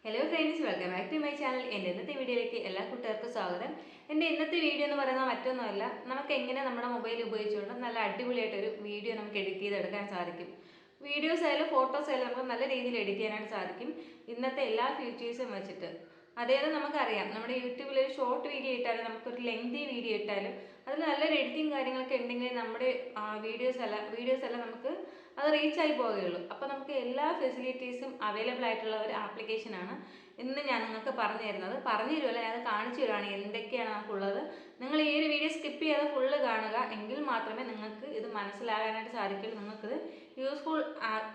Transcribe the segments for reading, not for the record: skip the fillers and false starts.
Hello friends, welcome back to my channel. എൻ്റെ ഇന്നത്തെ വീഡിയോയിലേക്ക് എല്ലാ കൂട്ടുകാർക്കും സ്വാഗതം. എൻ്റെ ഇന്നത്തെ വീഡിയോ എന്ന് പറയുന്നത് മറ്റൊന്നുമല്ല, നമുക്ക് എങ്ങനെ നമ്മുടെ മൊബൈൽ ഉപയോഗിച്ചുകൊണ്ട് നല്ല അടിപൊളിയായിട്ടൊരു വീഡിയോ നമുക്ക് എഡിറ്റ് ചെയ്തെടുക്കാൻ സാധിക്കും. വീഡിയോസ് ആയാലും ഫോട്ടോസ് ആയാലും നമുക്ക് നല്ല രീതിയിൽ എഡിറ്റ് ചെയ്യാനായിട്ട് സാധിക്കും ഇന്നത്തെ എല്ലാ ഫീച്ചേഴ്സും വെച്ചിട്ട്. അതായത് നമുക്കറിയാം, നമ്മുടെ യൂട്യൂബിൽ ഒരു ഷോർട്ട് വീഡിയോ ഇട്ടാലും നമുക്കൊരു ലെങ്തി വീഡിയോ ഇട്ടാലും അതിൽ നല്ലൊരു എഡിറ്റിംഗ് കാര്യങ്ങളൊക്കെ ഉണ്ടെങ്കിൽ നമ്മുടെ വീഡിയോസ് എല്ലാം നമുക്ക് അത് റീച്ചായി പോവുകയുള്ളൂ. അപ്പോൾ നമുക്ക് എല്ലാ ഫെസിലിറ്റീസും അവൈലബിൾ ആയിട്ടുള്ള ഒരു ആപ്ലിക്കേഷനാണ് ഇന്ന് ഞാൻ നിങ്ങൾക്ക് പറഞ്ഞു തരുമല്ല, ഞാൻ അത് കാണിച്ചു തരുവാണ് എന്തൊക്കെയാണ് നമുക്കുള്ളത്. നിങ്ങൾ ഈ ഒരു വീഡിയോ സ്കിപ്പ് ചെയ്യാതെ ഫുള്ള് കാണുക, എങ്കിൽ മാത്രമേ നിങ്ങൾക്ക് ഇത് മനസ്സിലാകാനായിട്ട് സാധിക്കുള്ളൂ, നിങ്ങൾക്കിത് യൂസ്ഫുൾ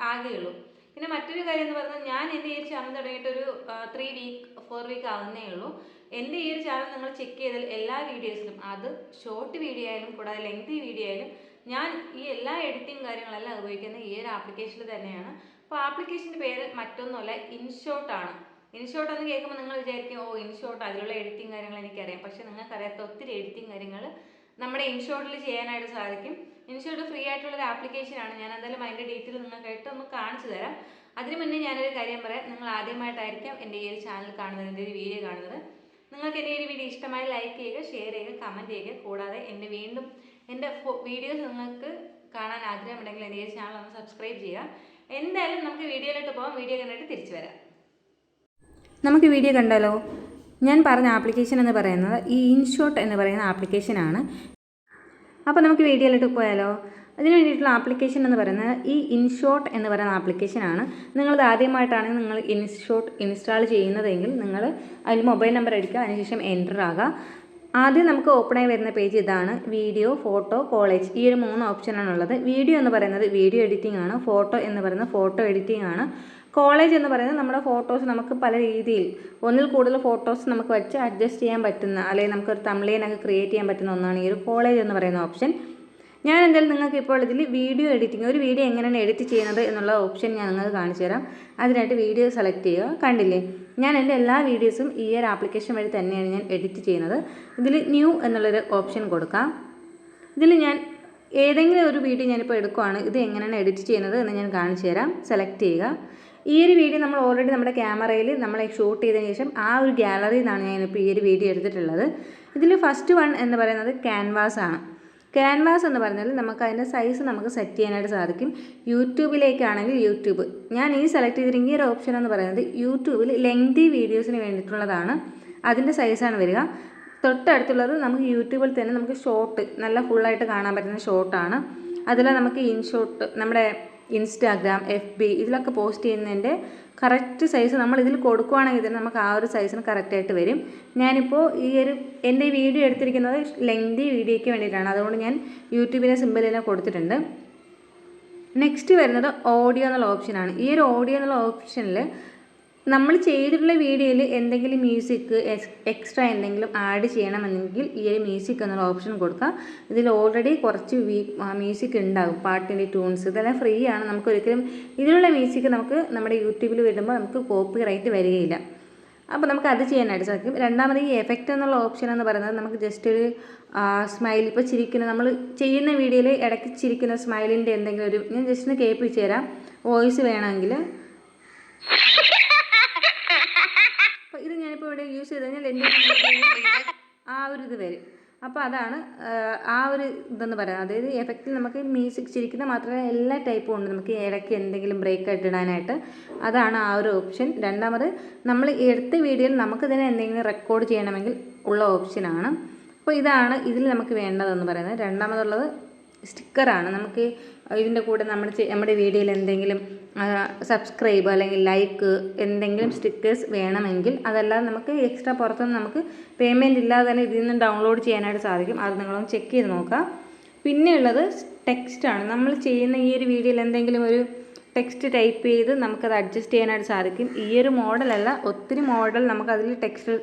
ആകുകയുള്ളൂ. പിന്നെ മറ്റൊരു കാര്യം എന്ന് പറഞ്ഞാൽ, ഞാൻ എൻ്റെ ഈ ഒരു ചാനൽ തുടങ്ങിയിട്ട് ഒരു 4 വീക്ക് ആവുന്നേ ഉള്ളൂ. എൻ്റെ ഈ ഒരു ചാനൽ നിങ്ങൾ ചെക്ക് ചെയ്താൽ എല്ലാ വീഡിയോസിലും, അത് ഷോർട്ട് വീഡിയോ ആയാലും കൂടാതെ ലെങ്തി വീഡിയോ ആയാലും, ഞാൻ ഈ എല്ലാ എഡിറ്റിംഗ് കാര്യങ്ങളെല്ലാം ഉപയോഗിക്കുന്നത് ഈ ഒരു ആപ്ലിക്കേഷനിൽ തന്നെയാണ്. അപ്പോൾ ആപ്ലിക്കേഷൻ്റെ പേര് മറ്റൊന്നുമല്ല, ഇൻഷോട്ടാണ്. ഇൻഷോട്ട് എന്ന് കേൾക്കുമ്പോൾ നിങ്ങൾ വിചാരിക്കും, ഓ ഇൻഷോട്ട് അതിലുള്ള എഡിറ്റിംഗ് കാര്യങ്ങൾ എനിക്കറിയാം. പക്ഷേ നിങ്ങൾക്കറിയാത്ത ഒത്തിരി എഡിറ്റിംഗ് കാര്യങ്ങൾ നമ്മുടെ ഇൻഷോട്ടിൽ ചെയ്യാനായിട്ട് സാധിക്കും. ഇൻഷോട്ട് ഫ്രീ ആയിട്ടുള്ളൊരു ആപ്ലിക്കേഷനാണ്. ഞാൻ എന്തായാലും അതിൻ്റെ ഡീറ്റെയിൽ നിങ്ങൾക്കായിട്ട് ഒന്ന് കാണിച്ചു തരാം. അതിന് മുന്നേ ഞാനൊരു കാര്യം പറയാം. നിങ്ങൾ ആദ്യമായിട്ടായിരിക്കാം എൻ്റെ ഈ ഒരു ചാനൽ കാണുന്നത്, എൻ്റെ ഒരു വീഡിയോ കാണുന്നത്. നിങ്ങൾക്ക് എൻ്റെ ഒരു വീഡിയോ ഇഷ്ടമായി ലൈക്ക് ചെയ്യുക, ഷെയർ ചെയ്യുക, കമൻറ്റ് ചെയ്യുക. കൂടാതെ എൻ്റെ വീഡിയോസ് നിങ്ങൾക്ക് കാണാൻ ആഗ്രഹമുണ്ടെങ്കിൽ എൻ്റെ ഈ ചാനൽ ഒന്ന് സബ്സ്ക്രൈബ് ചെയ്യുക. എന്തായാലും നമുക്ക് വീഡിയോയിലോട്ട് പോകാം. വീഡിയോ കണ്ടിട്ട് തിരിച്ചു വരാം. നമുക്ക് വീഡിയോ കണ്ടാലോ? ഞാൻ പറഞ്ഞ ആപ്ലിക്കേഷൻ എന്ന് പറയുന്നത് ഈ ഇൻഷോട്ട് എന്ന് പറയുന്ന ആപ്ലിക്കേഷനാണ്. അപ്പോൾ നമുക്ക് വീഡിയോയിലോട്ട് പോയാലോ? അതിന് വേണ്ടിയിട്ടുള്ള ആപ്ലിക്കേഷൻ എന്ന് പറയുന്നത് ഈ ഇൻഷോട്ട് എന്ന് പറയുന്ന ആപ്ലിക്കേഷനാണ്. നിങ്ങളത് ആദ്യമായിട്ടാണ് നിങ്ങൾ ഇൻഷോട്ട് ഇൻസ്റ്റാൾ ചെയ്യുന്നതെങ്കിൽ നിങ്ങൾ അതിൽ മൊബൈൽ നമ്പർ അടിക്കുക, അതിനുശേഷം എൻ്റർ ആകുക. ആദ്യം നമുക്ക് ഓപ്പണായി വരുന്ന പേജ് ഇതാണ്. വീഡിയോ, ഫോട്ടോ, കോളേജ്, ഈ ഒരു 3 ഓപ്ഷനാണുള്ളത്. വീഡിയോ എന്ന് പറയുന്നത് വീഡിയോ എഡിറ്റിംഗ് ആണ്. ഫോട്ടോ എന്ന് പറയുന്നത് ഫോട്ടോ എഡിറ്റിംഗ് ആണ്. കോളേജ് എന്ന് പറയുന്നത് നമ്മുടെ ഫോട്ടോസ് നമുക്ക് പല രീതിയിൽ, ഒന്നിൽ കൂടുതൽ ഫോട്ടോസ് നമുക്ക് വെച്ച് അഡ്ജസ്റ്റ് ചെയ്യാൻ പറ്റുന്ന, അല്ലെങ്കിൽ നമുക്കൊരു തംബ്നെയിലൊക്കെ ക്രിയേറ്റ് ചെയ്യാൻ പറ്റുന്ന ഒന്നാണ് ഈ ഒരു കോളേജ് എന്ന് പറയുന്ന ഓപ്ഷൻ. ഞാൻ എന്തായാലും നിങ്ങൾക്ക് ഇപ്പോൾ ഇതിൽ വീഡിയോ എഡിറ്റിംഗ്, ഒരു വീഡിയോ എങ്ങനെയാണ് എഡിറ്റ് ചെയ്യുന്നത് എന്നുള്ള ഓപ്ഷൻ ഞാൻ നിങ്ങൾക്ക് കാണിച്ചു തരാം. അതിനായിട്ട് വീഡിയോ സെലക്ട് ചെയ്യുക. കണ്ടില്ലേ, ഞാൻ എൻ്റെ എല്ലാ വീഡിയോസും ഈ ഒരു ആപ്ലിക്കേഷൻ വഴി തന്നെയാണ് ഞാൻ എഡിറ്റ് ചെയ്യുന്നത്. ഇതിൽ ന്യൂ എന്നുള്ളൊരു ഓപ്ഷൻ കൊടുക്കാം. ഇതിൽ ഞാൻ ഏതെങ്കിലും ഒരു വീഡിയോ ഞാനിപ്പോൾ എടുക്കുകയാണ്, ഇത് എങ്ങനെയാണ് എഡിറ്റ് ചെയ്യുന്നത് എന്ന് ഞാൻ കാണിച്ചു തരാം. സെലക്ട് ചെയ്യുക. ഈ ഒരു വീഡിയോ നമ്മൾ ഓൾറെഡി നമ്മുടെ ക്യാമറയിൽ നമ്മൾ ഷൂട്ട് ചെയ്തതിന് ശേഷം ആ ഒരു ഗാലറിയിൽ നിന്നാണ് ഞാനിപ്പോൾ ഈ ഒരു വീഡിയോ എടുത്തിട്ടുള്ളത്. ഇതിൽ ഫസ്റ്റ് വൺ എന്ന് പറയുന്നത് ക്യാൻവാസ് ആണ്. ക്യാൻവാസ് എന്ന് പറഞ്ഞാൽ നമുക്ക് അതിൻ്റെ സൈസ് നമുക്ക് സെറ്റ് ചെയ്യാനായിട്ട് സാധിക്കും. യൂട്യൂബിലേക്കാണെങ്കിൽ യൂട്യൂബ്, ഞാൻ ഈ സെലക്ട് ചെയ്തിരിക്കുന്ന ഒരു ഓപ്ഷൻ എന്ന് പറയുന്നത് യൂട്യൂബിൽ ലെങ്തി വീഡിയോസിന് വേണ്ടിയിട്ടുള്ളതാണ്. അതിൻ്റെ സൈസാണ് വരിക. തൊട്ടടുത്തുള്ളത് നമുക്ക് യൂട്യൂബിൽ തന്നെ നമുക്ക് ഷോർട്ട്, നല്ല ഫുള്ളായിട്ട് കാണാൻ പറ്റുന്ന ഷോർട്ടാണ്. അതിൽ നമുക്ക് ഇൻഷോട്ട്, നമ്മുടെ ഇൻസ്റ്റാഗ്രാം, FB ഇതിലൊക്കെ പോസ്റ്റ് ചെയ്യുന്നതിൻ്റെ കറക്റ്റ് സൈസ് നമ്മൾ ഇതിൽ കൊടുക്കുകയാണെങ്കിൽ തന്നെ നമുക്ക് ആ ഒരു സൈസിന് കറക്റ്റായിട്ട് വരും. ഞാനിപ്പോൾ എൻ്റെ ഈ വീഡിയോ എടുത്തിരിക്കുന്നത് ലെങ്തി വീഡിയോയ്ക്ക് വേണ്ടിയിട്ടാണ്. അതുകൊണ്ട് ഞാൻ യൂട്യൂബിലെ സിമ്പിളെല്ലാം കൊടുത്തിട്ടുണ്ട്. നെക്സ്റ്റ് വരുന്നത് ഓഡിയോ എന്നുള്ള ഓപ്ഷനാണ്. ഈ ഒരു ഓഡിയോ എന്നുള്ള ഓപ്ഷനിൽ നമ്മൾ ചെയ്തിട്ടുള്ള വീഡിയോയിൽ എന്തെങ്കിലും മ്യൂസിക് എക്സ്ട്രാ എന്തെങ്കിലും ആഡ് ചെയ്യണമെങ്കിൽ ഈ ഒരു മ്യൂസിക് എന്നുള്ള ഓപ്ഷൻ കൊടുക്കുക. ഇതിൽ ഓൾറെഡി കുറച്ച് മ്യൂസിക് ഉണ്ടാകും, പാട്ടിൻ്റെ ട്യൂൺസ്, ഇതെല്ലാം ഫ്രീ ആണ്. നമുക്കൊരിക്കലും ഇതിലുള്ള മ്യൂസിക് നമുക്ക് നമ്മുടെ യൂട്യൂബിൽ വരുമ്പോൾ നമുക്ക് കോപ്പി റൈറ്റ് വരികയില്ല. അപ്പോൾ നമുക്ക് അത് ചെയ്യാനായിട്ട് സാധിക്കും. രണ്ടാമത് ഈ എഫക്റ്റ് എന്നുള്ള ഓപ്ഷൻ എന്ന് പറയുന്നത് നമുക്ക് ജസ്റ്റ് ഒരു സ്മൈൽ, ഇപ്പോൾ ചിരിക്കുന്ന, നമ്മൾ ചെയ്യുന്ന വീഡിയോയിൽ ഇടയ്ക്ക് ചിരിക്കുന്ന സ്മൈലിൻ്റെ എന്തെങ്കിലും ഒരു, ഞാൻ ജസ്റ്റ് ഒന്ന് കേൾപ്പിച്ച് തരാം. വോയിസ് വേണമെങ്കിൽ ഇത് ഞാനിപ്പോൾ ഇവിടെ യൂസ് ചെയ്ത് കഴിഞ്ഞാൽ എൻ്റെ ആ ഒരു ഇത് വരും. അപ്പോൾ അതാണ് ആ ഒരു ഇതെന്ന് പറയുന്നത്. അതായത് എഫക്റ്റിൽ നമുക്ക് മ്യൂസിക് ചിരിക്കുന്ന മാത്രമല്ല എല്ലാ ടൈപ്പും ഉണ്ട്, നമുക്ക് ഇടയ്ക്ക് എന്തെങ്കിലും ബ്രേക്ക് ആയിട്ട് ഇടാനായിട്ട്. അതാണ് ആ ഒരു ഓപ്ഷൻ. രണ്ടാമത് നമ്മൾ എടുത്ത വീഡിയോയിൽ നമുക്കിതിനെ എന്തെങ്കിലും റെക്കോർഡ് ചെയ്യണമെങ്കിൽ ഉള്ള ഓപ്ഷനാണ്. അപ്പോൾ ഇതാണ് ഇതിൽ നമുക്ക് വേണ്ടതെന്ന് പറയുന്നത്. രണ്ടാമതുള്ളത് സ്റ്റിക്കറാണ്. നമുക്ക് ഇതിൻ്റെ കൂടെ നമ്മുടെ വീഡിയോയിൽ എന്തെങ്കിലും സബ്സ്ക്രൈബ് അല്ലെങ്കിൽ ലൈക്ക് എന്തെങ്കിലും സ്റ്റിക്കേഴ്സ് വേണമെങ്കിൽ, അതല്ലാതെ നമുക്ക് എക്സ്ട്രാ പുറത്തുനിന്ന് നമുക്ക് പേയ്മെൻറ്റ് ഇല്ലാതെ തന്നെ ഇതിൽ നിന്ന് ഡൗൺലോഡ് ചെയ്യാനായിട്ട് സാധിക്കും. അത് നിങ്ങളൊന്ന് ചെക്ക് ചെയ്ത് നോക്കാം. പിന്നെയുള്ളത് ടെക്സ്റ്റാണ്. നമ്മൾ ചെയ്യുന്ന ഈ ഒരു വീഡിയോയിൽ എന്തെങ്കിലും ഒരു ടെക്സ്റ്റ് ടൈപ്പ് ചെയ്ത് നമുക്കത് അഡ്ജസ്റ്റ് ചെയ്യാനായിട്ട് സാധിക്കും. ഈ ഒരു മോഡലല്ല, ഒത്തിരി മോഡൽ നമുക്കതിൽ ടെക്സ്റ്റ്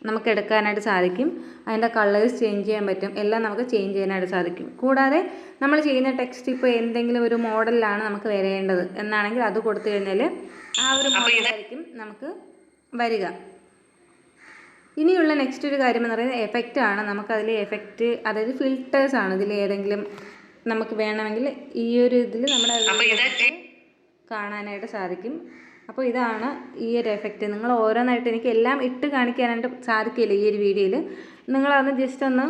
നമുക്ക് എടുക്കാനായിട്ട് സാധിക്കും. അതിൻ്റെ കളേഴ്സ് ചേഞ്ച് ചെയ്യാൻ പറ്റും, എല്ലാം നമുക്ക് ചേഞ്ച് ചെയ്യാനായിട്ട് സാധിക്കും. കൂടാതെ നമ്മൾ ചെയ്യുന്ന ടെക്സ്റ്റ് ഇപ്പോൾ എന്തെങ്കിലും ഒരു മോഡലിലാണ് നമുക്ക് വരേണ്ടത് എന്നാണെങ്കിൽ അത് കൊടുത്തു കഴിഞ്ഞാൽ ആ ഒരു മോഡലായിരിക്കും നമുക്ക് വരിക. ഇനിയുള്ള നെക്സ്റ്റ് ഒരു കാര്യം എന്ന് പറയുന്നത് എഫക്റ്റ് ആണ്. നമുക്കതിൽ എഫക്റ്റ്, അതായത് ഫിൽറ്റേഴ്സാണ്. ഇതിൽ ഏതെങ്കിലും നമുക്ക് വേണമെങ്കിൽ ഈ ഒരു ഇതിൽ നമ്മുടെ കാണാനായിട്ട് സാധിക്കും. അപ്പോൾ ഇതാണ് ഈ ഒരു എഫക്റ്റ്. നിങ്ങൾ ഓരോന്നായിട്ട് എനിക്ക് എല്ലാം ഇട്ട് കാണിക്കാനായിട്ട് സാധിക്കില്ല ഈ ഒരു വീഡിയോയിൽ. നിങ്ങളതൊന്ന് ജസ്റ്റ് ഒന്ന്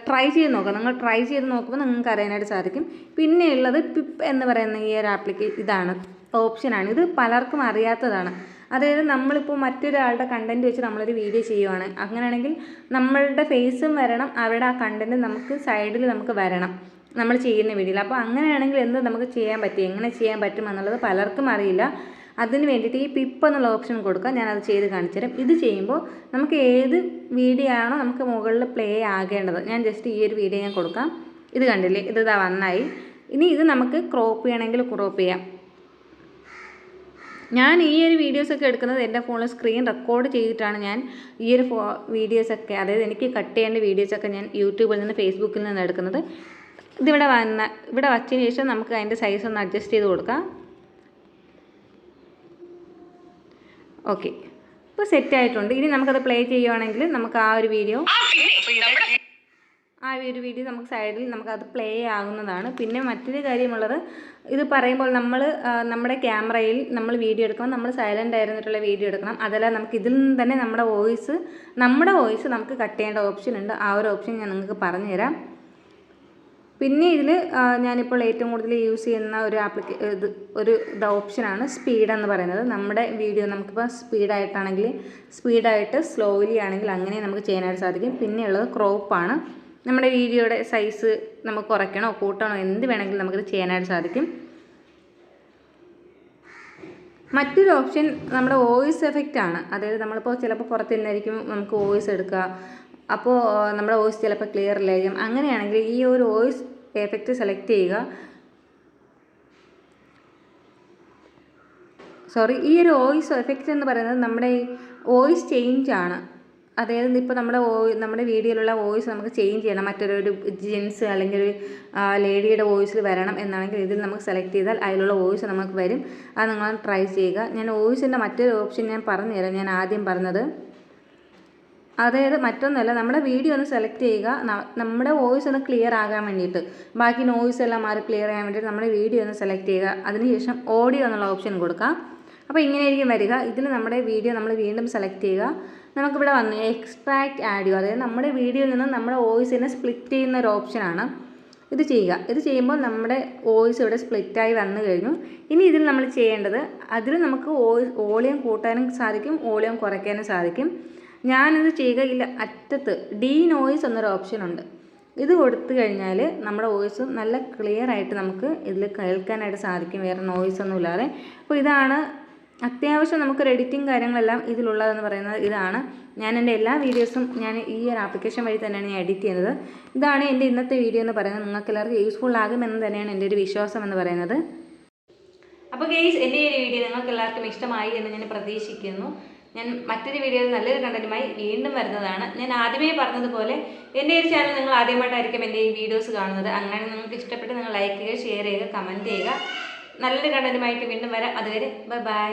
ട്രൈ ചെയ്ത് നോക്കുക. നിങ്ങൾ ട്രൈ ചെയ്ത് നോക്കുമ്പോൾ നിങ്ങൾക്ക് അറിയാനായിട്ട് സാധിക്കും. പിന്നെ ഉള്ളത് പിപ്പ് എന്ന് പറയുന്ന ഈ ഒരു ഇതാണ് ഓപ്ഷനാണ്. ഇത് പലർക്കും അറിയാത്തതാണ്. അതായത് നമ്മളിപ്പോൾ മറ്റൊരാളുടെ കണ്ടൻറ്റ് വെച്ച് നമ്മളൊരു വീഡിയോ ചെയ്യുവാണ്. അങ്ങനെയാണെങ്കിൽ നമ്മളുടെ ഫേസും വരണം, അവിടെ ആ കണ്ടൻറ്റ് നമുക്ക് സൈഡിൽ നമുക്ക് വരണം നമ്മൾ ചെയ്യുന്ന വീഡിയോയിൽ. അപ്പോൾ അങ്ങനെയാണെങ്കിൽ എന്ത് നമുക്ക് ചെയ്യാൻ പറ്റും, എങ്ങനെ ചെയ്യാൻ പറ്റും എന്നുള്ളത് പലർക്കും അറിയില്ല. അതിന് വേണ്ടിയിട്ട് ഈ പിപ്പ് എന്നുള്ള ഓപ്ഷൻ കൊടുക്കുക. ഞാനത് ചെയ്ത് കാണിച്ചു തരാം. ഇത് ചെയ്യുമ്പോൾ നമുക്ക് ഏത് വീഡിയോ ആണോ നമുക്ക് മുകളിൽ പ്ലേ ആകേണ്ടത്, ഞാൻ ജസ്റ്റ് ഈ ഒരു വീഡിയോ ഞാൻ കൊടുക്കാം. ഇത് കണ്ടില്ലേ, ഇത് ഇതാ വന്നായി. ഇനി ഇത് നമുക്ക് ക്രോപ്പ് ചെയ്യണമെങ്കിൽ ക്രോപ്പ് ചെയ്യാം. ഞാൻ ഈ ഒരു വീഡിയോസൊക്കെ എടുക്കുന്നത് എൻ്റെ ഫോണിൽ സ്ക്രീൻ റെക്കോർഡ് ചെയ്തിട്ടാണ് ഞാൻ ഈ ഒരു വീഡിയോസൊക്കെ, അതായത് എനിക്ക് കട്ട് ചെയ്യേണ്ട വീഡിയോസൊക്കെ ഞാൻ യൂട്യൂബിൽ നിന്ന് ഫേസ്ബുക്കിൽ നിന്ന് എടുക്കുന്നത്. ഇവിടെ വച്ചതിന് ശേഷം നമുക്ക് അതിൻ്റെ സൈസ് ഒന്ന് അഡ്ജസ്റ്റ് ചെയ്ത് കൊടുക്കാം. ഓക്കെ, ഇപ്പോൾ സെറ്റായിട്ടുണ്ട്. ഇനി നമുക്കത് പ്ലേ ചെയ്യുവാണെങ്കിൽ നമുക്ക് ആ ഒരു വീഡിയോ നമുക്ക് സൈഡിൽ നമുക്കത് പ്ലേ ആകുന്നതാണ്. പിന്നെ മറ്റൊരു കാര്യമുള്ളത്, ഇത് പറയുമ്പോൾ നമ്മുടെ ക്യാമറയിൽ നമ്മൾ വീഡിയോ എടുക്കുമ്പോൾ നമ്മൾ സൈലൻ്റ് ആയിരുന്നിട്ടുള്ള വീഡിയോ എടുക്കണം. അതല്ല നമുക്ക് ഇതിൽ നിന്ന് തന്നെ നമ്മുടെ വോയിസ് നമുക്ക് കട്ട് ചെയ്യേണ്ട ഓപ്ഷൻ ഉണ്ട്. ആ ഒരു ഓപ്ഷൻ ഞാൻ നിങ്ങൾക്ക് പറഞ്ഞു തരാം. പിന്നെ ഇതിൽ ഞാനിപ്പോൾ ഏറ്റവും കൂടുതൽ യൂസ് ചെയ്യുന്ന ഒരു ഓപ്ഷനാണ് സ്പീഡ് എന്ന് പറയുന്നത്. നമ്മുടെ വീഡിയോ നമുക്കിപ്പോൾ സ്പീഡായിട്ട് സ്ലോലി ആണെങ്കിൽ അങ്ങനെ നമുക്ക് ചെയ്യാനായിട്ട് സാധിക്കും. പിന്നെയുള്ളത് ക്രോപ്പാണ്. നമ്മുടെ വീഡിയോയുടെ സൈസ് നമുക്ക് കുറയ്ക്കണോ കൂട്ടണോ എന്ത് വേണമെങ്കിലും നമുക്കിത് ചെയ്യാനായിട്ട് സാധിക്കും. മറ്റൊരു ഓപ്ഷൻ നമ്മുടെ വോയിസ് എഫക്റ്റ് ആണ്. അതായത് നമ്മളിപ്പോൾ ചിലപ്പോൾ പുറത്തുനിന്നായിരിക്കും നമുക്ക് വോയിസ് എടുക്കുക. അപ്പോൾ നമ്മുടെ വോയിസ് ചിലപ്പോൾ ക്ലിയർ ഇല്ലായിരിക്കും. അങ്ങനെയാണെങ്കിൽ ഈ ഒരു വോയിസ് എഫക്റ്റ് സെലക്ട് ചെയ്യുക. ഈ ഒരു വോയിസ് എഫക്റ്റ് എന്ന് പറയുന്നത് നമ്മുടെ വോയിസ് ചേഞ്ച് ആണ്. അതായത് ഇപ്പോൾ നമ്മുടെ വീഡിയോയിലുള്ള വോയിസ് നമുക്ക് ചേഞ്ച് ചെയ്യണം, മറ്റൊരു ജെൻസ് അല്ലെങ്കിൽ ഒരു ലേഡിയുടെ വോയിസിൽ വരണം എന്നാണെങ്കിൽ ഇതിൽ നമുക്ക് സെലക്ട് ചെയ്താൽ അതിലുള്ള വോയിസ് നമുക്ക് വരും. അത് നിങ്ങൾ ട്രൈ ചെയ്യുക. ഞാൻ വോയിസിൻ്റെ മറ്റൊരു ഓപ്ഷൻ ഞാൻ പറഞ്ഞുതരാം. ഞാൻ ആദ്യം പറഞ്ഞത് അതായത് മറ്റൊന്നുമല്ല, നമ്മുടെ വീഡിയോ ഒന്ന് സെലക്ട് ചെയ്യുക. നമ്മുടെ വോയിസ് ഒന്ന് ക്ലിയർ ആകാൻ വേണ്ടിയിട്ട്, ബാക്കി നോയ്സ് എല്ലാം മാറി ക്ലിയർ ചെയ്യാൻ വേണ്ടിയിട്ട് നമ്മുടെ വീഡിയോ ഒന്ന് സെലക്ട് ചെയ്യുക. അതിനുശേഷം ഓഡിയോ എന്നുള്ള ഓപ്ഷൻ കൊടുക്കാം. അപ്പോൾ ഇങ്ങനെയായിരിക്കും വരിക. ഇതിൽ നമ്മുടെ വീഡിയോ നമ്മൾ വീണ്ടും സെലക്ട് ചെയ്യുക. നമുക്കിവിടെ വന്നു എക്സ്ട്രാക്ട് ആഡിയോ, അതായത് നമ്മുടെ വീഡിയോയിൽ നിന്ന് നമ്മുടെ വോയിസിനെ സ്പ്ലിറ്റ് ചെയ്യുന്ന ഒരു ഓപ്ഷനാണ്. ഇത് ചെയ്യുക. ഇത് ചെയ്യുമ്പോൾ നമ്മുടെ വോയിസ് ഇവിടെ സ്പ്ലിറ്റായി വന്നു കഴിഞ്ഞു. ഇനി ഇതിൽ നമ്മൾ ചെയ്യേണ്ടത്, അതിൽ നമുക്ക് വോളിയം കൂട്ടാനും സാധിക്കും, വോളിയം കുറയ്ക്കാനും സാധിക്കും. ഞാനിത് ചെയ്യുക, ഇല്ല അറ്റത്ത് ഡീ നോയ്സ് എന്നൊരു ഓപ്ഷൻ ഉണ്ട്. ഇത് കൊടുത്തു കഴിഞ്ഞാൽ നമ്മുടെ വോയിസ് നല്ല ക്ലിയർ ആയിട്ട് നമുക്ക് ഇതിൽ കേൾക്കാനായിട്ട് സാധിക്കും, വേറെ നോയ്സ് ഒന്നും ഇല്ലാതെ. അപ്പോൾ ഇതാണ് അത്യാവശ്യം നമുക്കൊരു എഡിറ്റിംഗ് കാര്യങ്ങളെല്ലാം ഇതിലുള്ളതെന്ന് പറയുന്നത് ഇതാണ്. ഞാൻ എൻ്റെ എല്ലാ വീഡിയോസും ഞാൻ ഈ ഒരു ആപ്ലിക്കേഷൻ വഴി തന്നെയാണ് ഞാൻ എഡിറ്റ് ചെയ്യുന്നത്. ഇതാണ് എൻ്റെ ഇന്നത്തെ വീഡിയോ എന്ന് പറയുന്നത്. നിങ്ങൾക്ക് എല്ലാവർക്കും യൂസ്ഫുൾ ആകുമെന്ന് തന്നെയാണ് എൻ്റെ ഒരു വിശ്വാസം എന്ന് പറയുന്നത്. അപ്പോൾ ഗൈസ്, എൻ്റെ ഈ ഒരു വീഡിയോ നിങ്ങൾക്ക് എല്ലാവർക്കും ഇഷ്ടമായി എന്ന് ഞാൻ പ്രതീക്ഷിക്കുന്നു. ഞാൻ മറ്റൊരു വീഡിയോയിൽ നല്ലൊരു കണ്ടന്റുമായി വീണ്ടും വരുന്നതാണ്. ഞാൻ ആദ്യമേ പറഞ്ഞതുപോലെ എൻ്റെ ഒരു ചാനൽ നിങ്ങൾ ആദ്യമായിട്ടായിരിക്കും എൻ്റെ ഈ വീഡിയോസ് കാണുന്നത്. അങ്ങനെ നിങ്ങൾക്ക് ഇഷ്ടപ്പെട്ട് നിങ്ങൾ ലൈക്ക് ചെയ്യുക, ഷെയർ ചെയ്യുക, കമൻറ്റ് ചെയ്യുക. നല്ലൊരു കണ്ടന്റുമായിട്ട് വീണ്ടും വരാം. അതുവരെ ബൈ ബൈ.